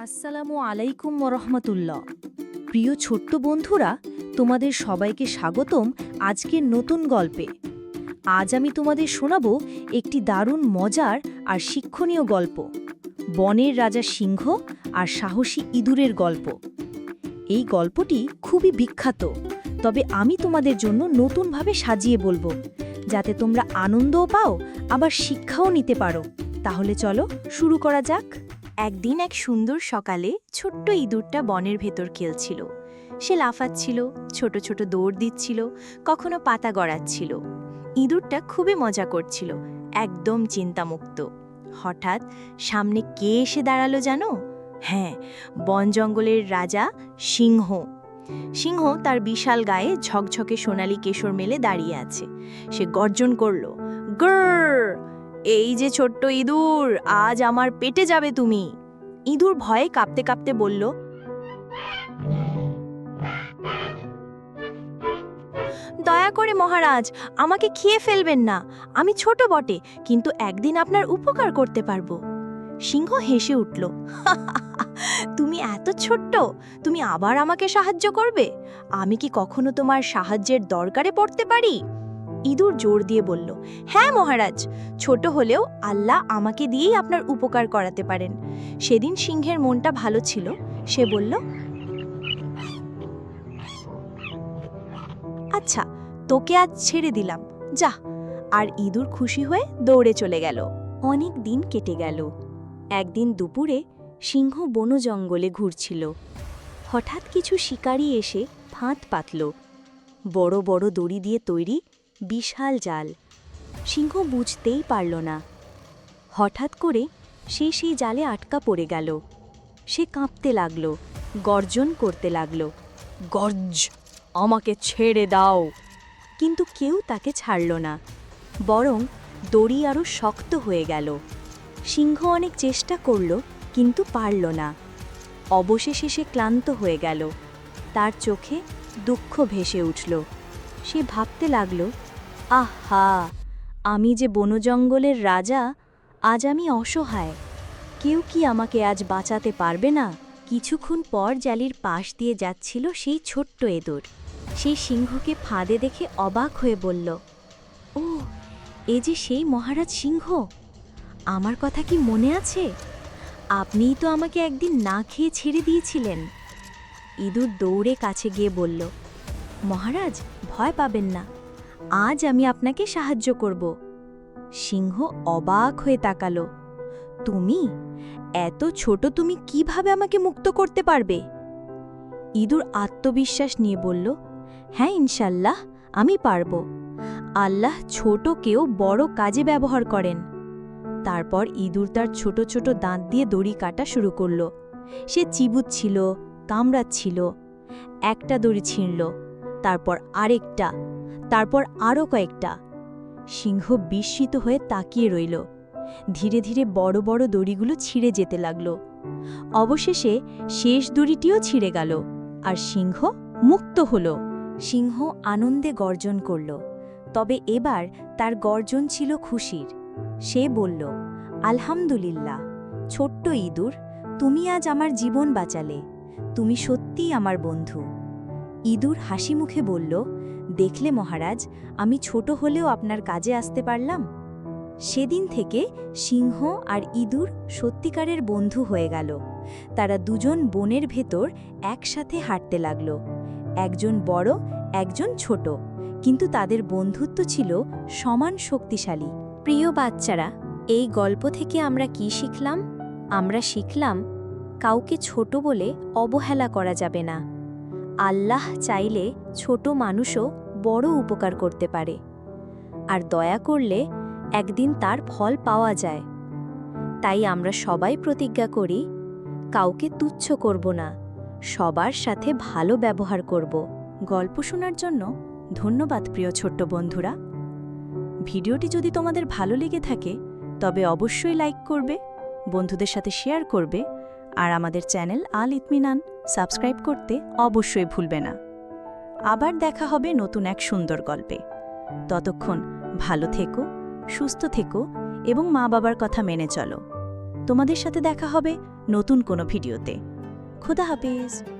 আসসালামু আলাইকুম রহমতুল্লাহ। প্রিয় ছোট্ট বন্ধুরা, তোমাদের সবাইকে স্বাগতম আজকের নতুন গল্পে। আজ আমি তোমাদের শোনাবো একটি দারুণ মজার আর শিক্ষণীয় গল্প, বনের রাজা সিংহ আর সাহসী ইঁদুরের গল্প। এই গল্পটি খুবই বিখ্যাত, তবে আমি তোমাদের জন্য নতুনভাবে সাজিয়ে বলবো, যাতে তোমরা আনন্দও পাও আবার শিক্ষাও নিতে পারো। তাহলে চলো শুরু করা যাক। একদিন এক সুন্দর সকালে ছোট্ট ইঁদুরটা বনের ভেতর খেলছিল। সে লাফাচ্ছিল, ছোট ছোট দৌড় দিচ্ছিল, কখনো পাতা গড়াচ্ছিল। ইঁদুরটা খুবই মজা করছিল, একদম চিন্তামুক্ত। হঠাৎ সামনে কে এসে দাঁড়ালো জানো? হ্যাঁ, বন জঙ্গলের রাজা সিংহ। সিংহ তার বিশাল গায়ে ঝকঝকে সোনালি কেশর মেলে দাঁড়িয়ে আছে। সে গর্জন করল, গ্রর! এই যে ছোট্ট ইঁদুর, আজ আমার পেটে যাবে তুমি। ইঁদুর ভয়ে কাঁপতে কাঁপতে বলল, দয়া করে মহারাজ, আমাকে খেয়ে ফেলবেন না। আমি ছোট বটে, কিন্তু একদিন আপনার উপকার করতে পারবো। সিংহ হেসে উঠল, তুমি এত ছোট্ট, তুমি আবার আমাকে সাহায্য করবে? আমি কি কখনো তোমার সাহায্যের দরকারে পড়তে পারি? ইঁদুর জোর দিয়ে বলল, হ্যাঁ মহারাজ, ছোট হলেও আল্লাহ আমাকে দিয়েই আপনার উপকার করাতে পারেন। সেদিন সিংহের মনটা ভালো ছিল। সে বলল, আচ্ছা, তোকে আজ ছেড়ে দিলাম, যা। আর ইঁদুর খুশি হয়ে দৌড়ে চলে গেল। অনেক দিন কেটে গেল। একদিন দুপুরে সিংহ বন জঙ্গলে ঘুরছিল। হঠাৎ কিছু শিকারী এসে ফাঁদ পাতল। বড় বড় দড়ি দিয়ে তৈরি বিশাল জাল। সিংহ বুঝতেই পারল না। হঠাৎ করে সে সেই জালে আটকা পড়ে গেল। সে কাঁপতে লাগল, গর্জন করতে লাগল, গর্জ, আমাকে ছেড়ে দাও। কিন্তু কেউ তাকে ছাড়ল না, বরং দড়ি আরও শক্ত হয়ে গেল। সিংহ অনেক চেষ্টা করল, কিন্তু পারল না। অবশেষে সে ক্লান্ত হয়ে গেল। তার চোখে দুঃখ ভেসে উঠল। সে ভাবতে লাগল, আহা, আমি যে বনজঙ্গলের রাজা, আজ আমি অসহায়। কেউ কি আমাকে আজ বাঁচাতে পারবে না? কিছুক্ষণ পর জালির পাশ দিয়ে যাচ্ছিল সেই ছোট্ট ইঁদুর। সেই সিংহকে ফাঁদে দেখে অবাক হয়ে বলল, ও, এ যে সেই মহারাজ সিংহ। আমার কথা কি মনে আছে? আপনিই তো আমাকে একদিন না খেয়ে ছেড়ে দিয়েছিলেন। ইঁদুর দৌড়ে কাছে গিয়ে বলল, মহারাজ, ভয় পাবেন না, আজ আমি আপনাকে সাহায্য করব। সিংহ অবাক হয়ে তাকালো, তুমি এত ছোট, তুমি কিভাবে আমাকে মুক্ত করতে পারবে? ইঁদুর আত্মবিশ্বাস নিয়ে বলল, হ্যাঁ, ইনশাল্লাহ আমি পারব। আল্লাহ ছোটকেও বড় কাজে ব্যবহার করেন। তারপর ইঁদুর তার ছোট ছোট দাঁত দিয়ে দড়ি কাটা শুরু করল। সে চিবুচ্ছিল, কামড়াচ্ছিল। একটা দড়ি ছিঁড়ল, তারপর আরেকটা, তারপর আরও কয়েকটা। সিংহ বিস্মিত হয়ে তাকিয়ে রইল। ধীরে ধীরে বড় বড় দড়িগুলো ছিঁড়ে যেতে লাগল। অবশেষে শেষ দড়িটিও ছিঁড়ে গেল, আর সিংহ মুক্ত হল। সিংহ আনন্দে গর্জন করল, তবে এবার তার গর্জন ছিল খুশির। সে বলল, আলহামদুলিল্লাহ, ছোট্ট ইঁদুর, তুমি আজ আমার জীবন বাঁচালে। তুমি সত্যিই আমার বন্ধু। ইঁদুর হাসি মুখে বলল, দেখলে মহারাজ, আমি ছোট হলেও আপনার কাজে আসতে পারলাম। সেদিন থেকে সিংহ আর ইঁদুর সত্যিকারের বন্ধু হয়ে গেল। তারা দুজন বনের ভেতর একসাথে হাঁটতে লাগল। একজন বড়, একজন ছোট, কিন্তু তাদের বন্ধুত্ব ছিল সমান শক্তিশালী। প্রিয় বাচ্চারা, এই গল্প থেকে আমরা কি শিখলাম? আমরা শিখলাম, কাউকে ছোট বলে অবহেলা করা যাবে না। আল্লাহ চাইলে ছোট মানুষও বড় উপকার করতে পারে, আর দয়া করলে একদিন তার ফল পাওয়া যায়। তাই আমরা সবাই প্রতিজ্ঞা করি, কাউকে তুচ্ছ করব না, সবার সাথে ভালো ব্যবহার করব। গল্প শোনার জন্য ধন্যবাদ প্রিয় ছোট্ট বন্ধুরা। ভিডিওটি যদি তোমাদের ভালো লেগে থাকে, তবে অবশ্যই লাইক করবে, বন্ধুদের সাথে শেয়ার করবে, আর আমাদের চ্যানেল আল ইতমিনান সাবস্ক্রাইব করতে অবশ্যই ভুলবে না। আবার দেখা হবে নতুন এক সুন্দর গল্পে। ততক্ষণ ভালো থেকো, সুস্থ থেকো এবং মা বাবার কথা মেনে চলো। তোমাদের সাথে দেখা হবে নতুন কোনো ভিডিওতে। খোদা হাফেজ।